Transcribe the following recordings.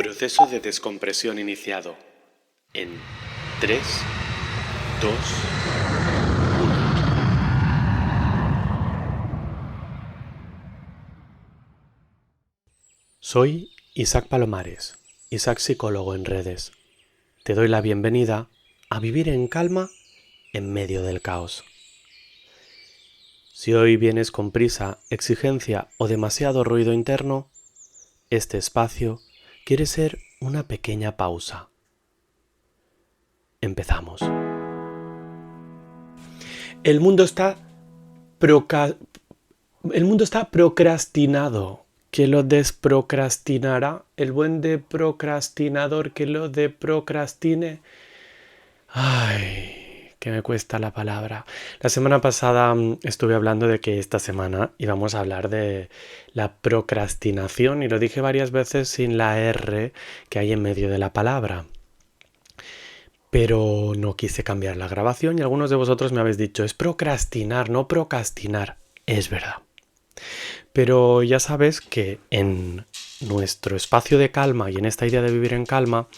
Proceso de descompresión iniciado en 3, 2, 1. Soy Isaac Palomares, Isaac Psicólogo en redes. Te doy la bienvenida a vivir en calma en medio del caos. Si hoy vienes con prisa, exigencia o demasiado ruido interno, este espacio quiere ser una pequeña pausa. Empezamos. El mundo está procrastinado. Que lo desprocrastinará. El buen de procrastinador que lo deprocrastine. Ay, que me cuesta la palabra. La semana pasada estuve hablando de que esta semana íbamos a hablar de la procrastinación y lo dije varias veces sin la R que hay en medio de la palabra. Pero no quise cambiar la grabación y algunos de vosotros me habéis dicho, es procrastinar, no procrastinar. Es verdad. Pero ya sabes que en nuestro espacio de calma y en esta idea de vivir en calma,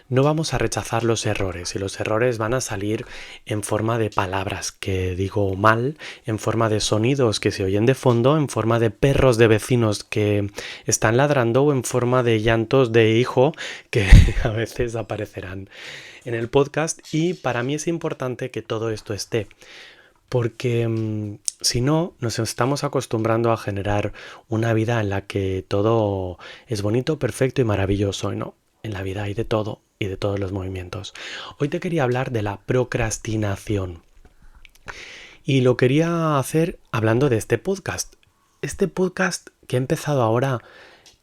no vamos a rechazar los errores y los errores van a salir en forma de palabras que digo mal, en forma de sonidos que se oyen de fondo, en forma de perros de vecinos que están ladrando o en forma de llantos de hijo que a veces aparecerán en el podcast. Y para mí es importante que todo esto esté. Porque si no, nos estamos acostumbrando a generar una vida en la que todo es bonito, perfecto y maravilloso, ¿no? En la vida hay de todo y de todos los movimientos. Hoy te quería hablar de la procrastinación. Y lo quería hacer hablando de este podcast. Este podcast que he empezado ahora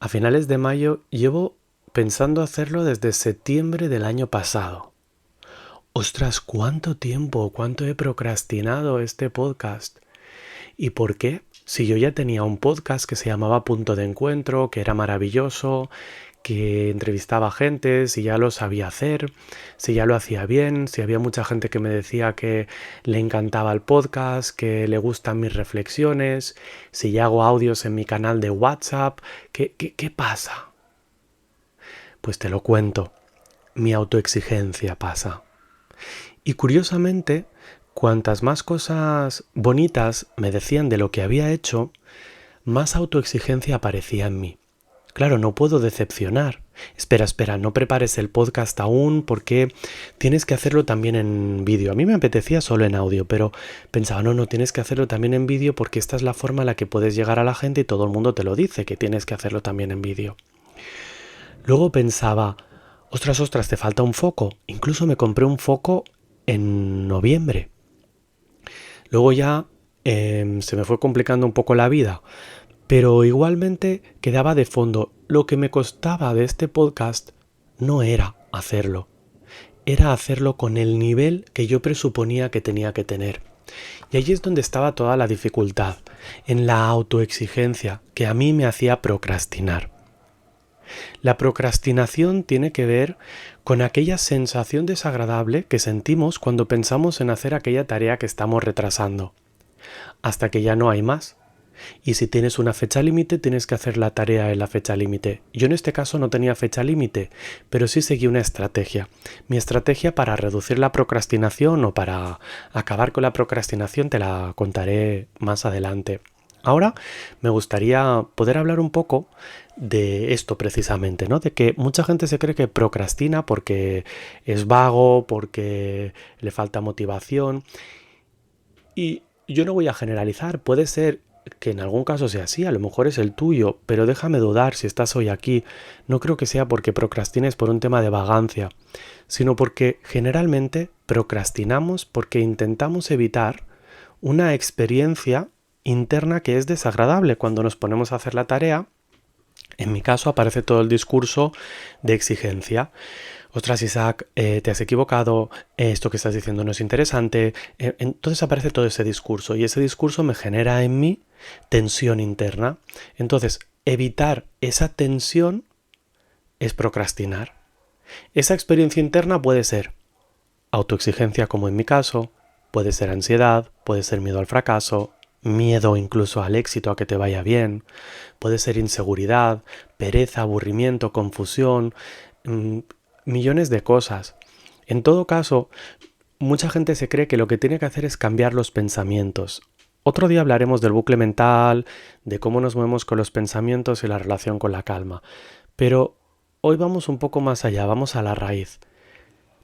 a finales de mayo, llevo pensando hacerlo desde septiembre del año pasado. ¡Ostras! ¿Cuánto tiempo? ¿Cuánto he procrastinado este podcast? ¿Y por qué? Si yo ya tenía un podcast que se llamaba Punto de Encuentro, que era maravilloso, que entrevistaba gente, si ya lo sabía hacer, si ya lo hacía bien, si había mucha gente que me decía que le encantaba el podcast, que le gustan mis reflexiones, si ya hago audios en mi canal de WhatsApp, ¿qué pasa? Pues te lo cuento, mi autoexigencia pasa. Y curiosamente, cuantas más cosas bonitas me decían de lo que había hecho, más autoexigencia aparecía en mí. Claro, no puedo decepcionar. Espera, no prepares el podcast aún porque tienes que hacerlo también en vídeo. A mí me apetecía solo en audio, pero pensaba, no, tienes que hacerlo también en vídeo porque esta es la forma en la que puedes llegar a la gente y todo el mundo te lo dice, que tienes que hacerlo también en vídeo. Luego pensaba, ostras, te falta un foco. Incluso me compré un foco en noviembre. Luego ya se me fue complicando un poco la vida, pero igualmente quedaba de fondo. Lo que me costaba de este podcast no era hacerlo, era hacerlo con el nivel que yo presuponía que tenía que tener. Y allí es donde estaba toda la dificultad, en la autoexigencia que a mí me hacía procrastinar. La procrastinación tiene que ver con aquella sensación desagradable que sentimos cuando pensamos en hacer aquella tarea que estamos retrasando, hasta que ya no hay más. Y si tienes una fecha límite, tienes que hacer la tarea en la fecha límite. Yo en este caso no tenía fecha límite, pero sí seguí una estrategia. Mi estrategia para reducir la procrastinación o para acabar con la procrastinación te la contaré más adelante. Ahora me gustaría poder hablar un poco de esto precisamente, ¿no? De que mucha gente se cree que procrastina porque es vago, porque le falta motivación. Y yo no voy a generalizar, puede ser que en algún caso sea así, a lo mejor es el tuyo, pero déjame dudar si estás hoy aquí. No creo que sea porque procrastines por un tema de vagancia, sino porque generalmente procrastinamos porque intentamos evitar una experiencia interna que es desagradable. Cuando nos ponemos a hacer la tarea, en mi caso aparece todo el discurso de exigencia. Ostras, Isaac, te has equivocado, esto que estás diciendo no es interesante. Entonces aparece todo ese discurso y ese discurso me genera en mí tensión interna. Entonces, evitar esa tensión es procrastinar. Esa experiencia interna puede ser autoexigencia, como en mi caso, puede ser ansiedad, puede ser miedo al fracaso, miedo incluso al éxito, a que te vaya bien, puede ser inseguridad, pereza, aburrimiento, confusión, millones de cosas. En todo caso, mucha gente se cree que lo que tiene que hacer es cambiar los pensamientos. Otro día hablaremos del bucle mental, de cómo nos movemos con los pensamientos y la relación con la calma. Pero hoy vamos un poco más allá, vamos a la raíz.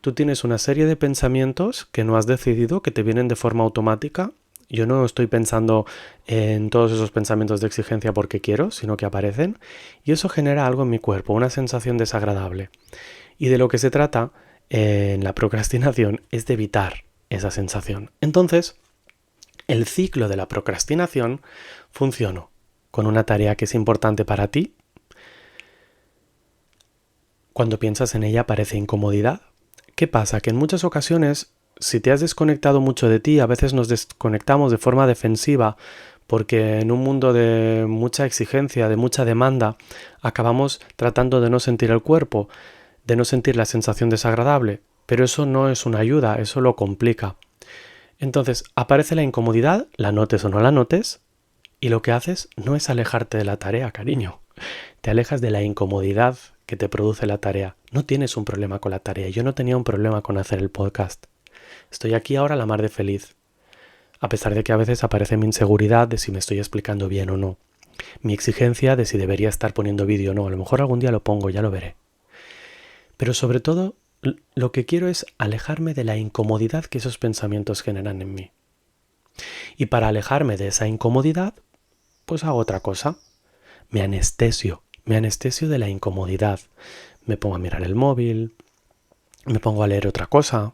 Tú tienes una serie de pensamientos que no has decidido, que te vienen de forma automática. Yo no estoy pensando en todos esos pensamientos de exigencia porque quiero, sino que aparecen. Y eso genera algo en mi cuerpo, una sensación desagradable. Y de lo que se trata en la procrastinación es de evitar esa sensación. Entonces, el ciclo de la procrastinación funciona con una tarea que es importante para ti. Cuando piensas en ella parece incomodidad. ¿Qué pasa? Que en muchas ocasiones, si te has desconectado mucho de ti, a veces nos desconectamos de forma defensiva porque en un mundo de mucha exigencia, de mucha demanda, acabamos tratando de no sentir el cuerpo, de no sentir la sensación desagradable. Pero eso no es una ayuda, eso lo complica. Entonces aparece la incomodidad, la notes o no la notes, y lo que haces no es alejarte de la tarea, cariño. Te alejas de la incomodidad que te produce la tarea. No tienes un problema con la tarea. Yo no tenía un problema con hacer el podcast. Estoy aquí ahora a la mar de feliz. A pesar de que a veces aparece mi inseguridad de si me estoy explicando bien o no. Mi exigencia de si debería estar poniendo vídeo o no. A lo mejor algún día lo pongo, ya lo veré. Pero sobre todo, lo que quiero es alejarme de la incomodidad que esos pensamientos generan en mí. Y para alejarme de esa incomodidad, pues hago otra cosa. Me anestesio de la incomodidad. Me pongo a mirar el móvil, me pongo a leer otra cosa,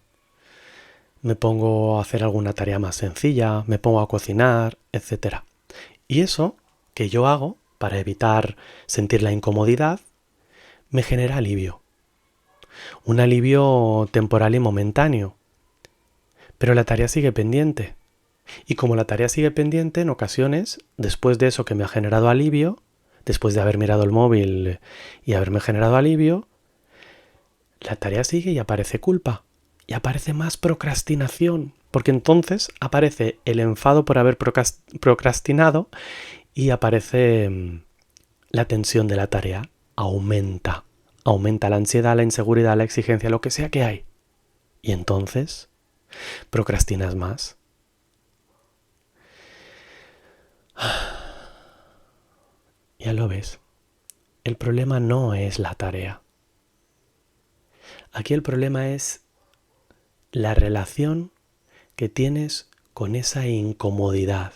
me pongo a hacer alguna tarea más sencilla, me pongo a cocinar, etc. Y eso que yo hago para evitar sentir la incomodidad me genera alivio. Un alivio temporal y momentáneo. Pero la tarea sigue pendiente. Y como la tarea sigue pendiente, en ocasiones, después de eso que me ha generado alivio, después de haber mirado el móvil y haberme generado alivio, la tarea sigue y aparece culpa. Y aparece más procrastinación. Porque entonces aparece el enfado por haber procrastinado y aparece la tensión de la tarea. Aumenta. Aumenta la ansiedad, la inseguridad, la exigencia, lo que sea que hay. Y entonces procrastinas más. Ya lo ves. El problema no es la tarea. Aquí el problema es la relación que tienes con esa incomodidad.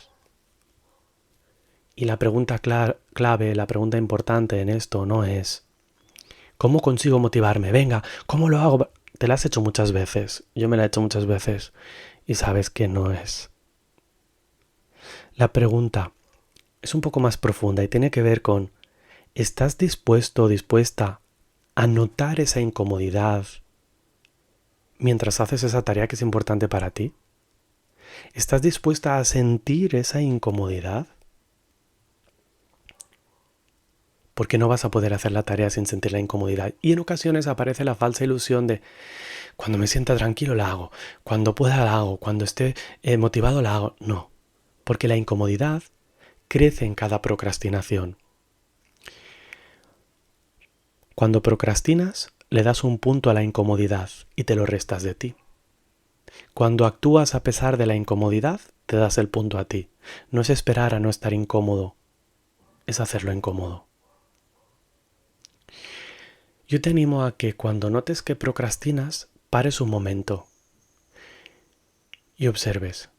Y la pregunta clave, la pregunta importante en esto no es ¿cómo consigo motivarme? Venga, ¿cómo lo hago? Te la has hecho muchas veces, yo me la he hecho muchas veces y sabes que no es. La pregunta es un poco más profunda y tiene que ver con ¿estás dispuesto o dispuesta a notar esa incomodidad mientras haces esa tarea que es importante para ti? ¿Estás dispuesta a sentir esa incomodidad? Porque no vas a poder hacer la tarea sin sentir la incomodidad. Y en ocasiones aparece la falsa ilusión de cuando me sienta tranquilo la hago, cuando pueda la hago, cuando esté motivado la hago. No, porque la incomodidad crece en cada procrastinación. Cuando procrastinas, le das un punto a la incomodidad y te lo restas de ti. Cuando actúas a pesar de la incomodidad, te das el punto a ti. No es esperar a no estar incómodo, es hacerlo incómodo. Yo te animo a que cuando notes que procrastinas, pares un momento y observes.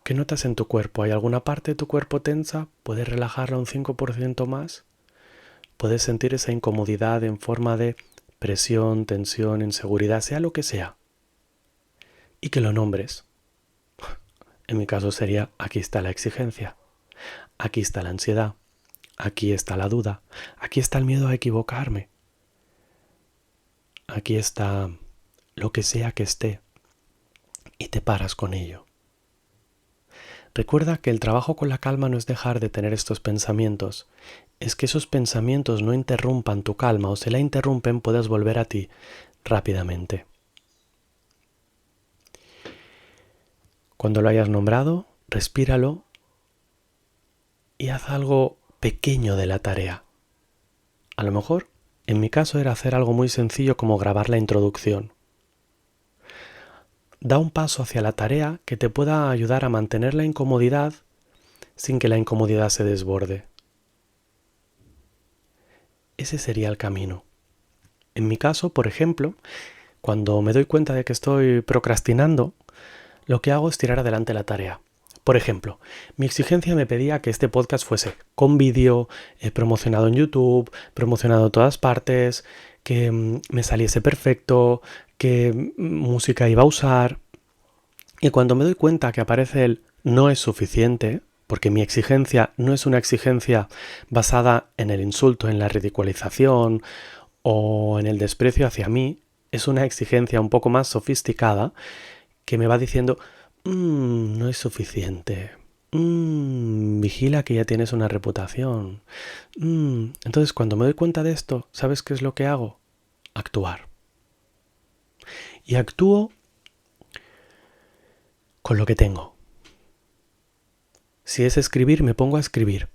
¿Qué notas en tu cuerpo? ¿Hay alguna parte de tu cuerpo tensa? ¿Puedes relajarla un 5% más? ¿Puedes sentir esa incomodidad en forma de presión, tensión, inseguridad, sea lo que sea? Y que lo nombres. En mi caso sería, aquí está la exigencia, aquí está la ansiedad, aquí está la duda, aquí está el miedo a equivocarme, aquí está lo que sea que esté, y te paras con ello. Recuerda que el trabajo con la calma no es dejar de tener estos pensamientos, es que esos pensamientos no interrumpan tu calma o si la interrumpen puedes volver a ti rápidamente. Cuando lo hayas nombrado, respíralo y haz algo pequeño de la tarea. A lo mejor, en mi caso, era hacer algo muy sencillo como grabar la introducción. Da un paso hacia la tarea que te pueda ayudar a mantener la incomodidad sin que la incomodidad se desborde. Ese sería el camino. En mi caso, por ejemplo, cuando me doy cuenta de que estoy procrastinando, lo que hago es tirar adelante la tarea. Por ejemplo, mi exigencia me pedía que este podcast fuese con vídeo, promocionado en YouTube, promocionado en todas partes, que me saliese perfecto, que música iba a usar. Y cuando me doy cuenta que aparece el no es suficiente, porque mi exigencia no es una exigencia basada en el insulto, en la ridiculización o en el desprecio hacia mí, es una exigencia un poco más sofisticada que me va diciendo, no es suficiente, vigila que ya tienes una reputación. Entonces, cuando me doy cuenta de esto, ¿sabes qué es lo que hago? Actuar. Y actúo con lo que tengo. Si es escribir, me pongo a escribir.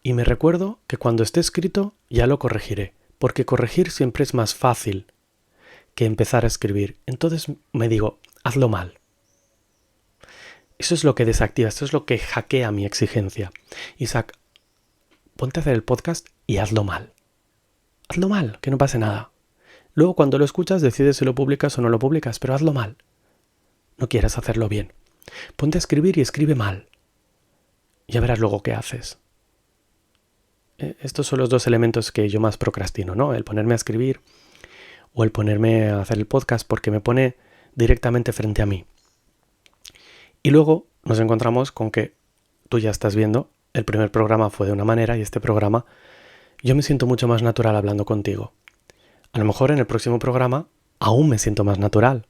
Y me recuerdo que cuando esté escrito ya lo corregiré, porque corregir siempre es más fácil que empezar a escribir. Entonces me digo, hazlo mal. Eso es lo que desactiva, eso es lo que hackea mi exigencia. Isaac, ponte a hacer el podcast y hazlo mal. Hazlo mal, que no pase nada. Luego cuando lo escuchas decides si lo publicas o no lo publicas, pero hazlo mal. No quieras hacerlo bien. Ponte a escribir y escribe mal. Ya verás luego qué haces. Estos son los dos elementos que yo más procrastino, ¿no? El ponerme a escribir o el ponerme a hacer el podcast porque me pone directamente frente a mí. Y luego nos encontramos con que tú ya estás viendo, el primer programa fue de una manera y este programa yo me siento mucho más natural hablando contigo. A lo mejor en el próximo programa aún me siento más natural.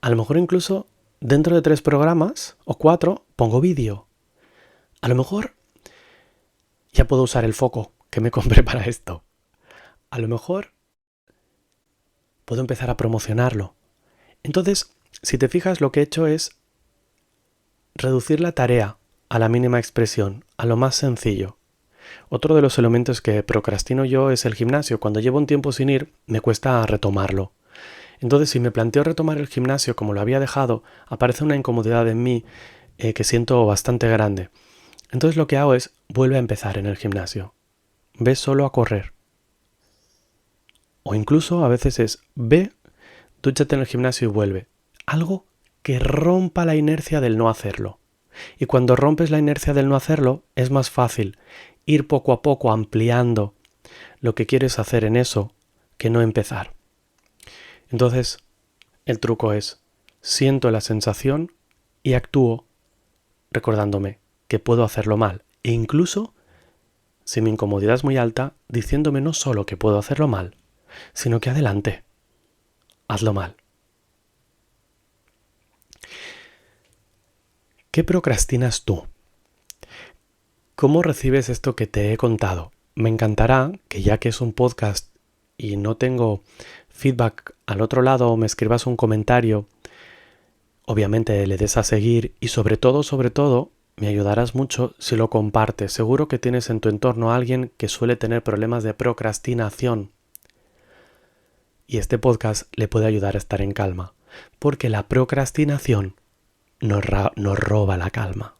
A lo mejor incluso dentro de 3 programas o 4 pongo vídeo. A lo mejor ya puedo usar el foco que me compré para esto. A lo mejor puedo empezar a promocionarlo. Entonces, si te fijas, lo que he hecho es reducir la tarea a la mínima expresión, a lo más sencillo. Otro de los elementos que procrastino yo es el gimnasio. Cuando llevo un tiempo sin ir, me cuesta retomarlo. Entonces, si me planteo retomar el gimnasio como lo había dejado, aparece una incomodidad en mí que siento bastante grande. Entonces lo que hago es, vuelve a empezar en el gimnasio. Ve solo a correr. O incluso a veces es, ve, dúchate en el gimnasio y vuelve. Algo que rompa la inercia del no hacerlo. Y cuando rompes la inercia del no hacerlo, es más fácil ir poco a poco ampliando lo que quieres hacer en eso que no empezar. Entonces, el truco es, siento la sensación y actúo recordándome que puedo hacerlo mal. E incluso, si mi incomodidad es muy alta, diciéndome no solo que puedo hacerlo mal, sino que adelante, hazlo mal. ¿Qué procrastinas tú? ¿Cómo recibes esto que te he contado? Me encantará que ya que es un podcast y no tengo feedback al otro lado, me escribas un comentario, obviamente le des a seguir y sobre todo, me ayudarás mucho si lo compartes. Seguro que tienes en tu entorno a alguien que suele tener problemas de procrastinación. Y este podcast le puede ayudar a estar en calma, porque la procrastinación nos roba la calma,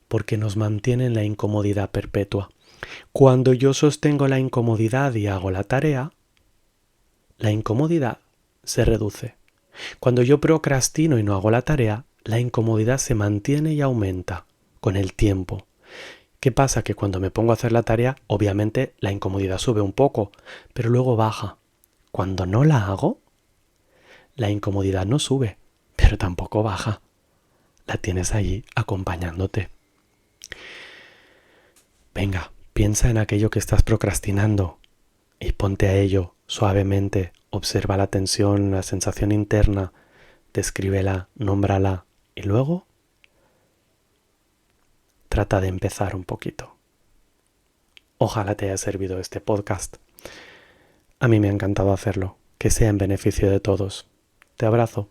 porque nos mantiene en la incomodidad perpetua. Cuando yo sostengo la incomodidad y hago la tarea, la incomodidad se reduce. Cuando yo procrastino y no hago la tarea, la incomodidad se mantiene y aumenta con el tiempo. ¿Qué pasa? Que cuando me pongo a hacer la tarea, obviamente la incomodidad sube un poco, pero luego baja. Cuando no la hago, la incomodidad no sube, pero tampoco baja. La tienes allí acompañándote. Venga, piensa en aquello que estás procrastinando y ponte a ello suavemente. Observa la tensión, la sensación interna, descríbela, nómbrala y luego trata de empezar un poquito. Ojalá te haya servido este podcast. A mí me ha encantado hacerlo. Que sea en beneficio de todos. Te abrazo.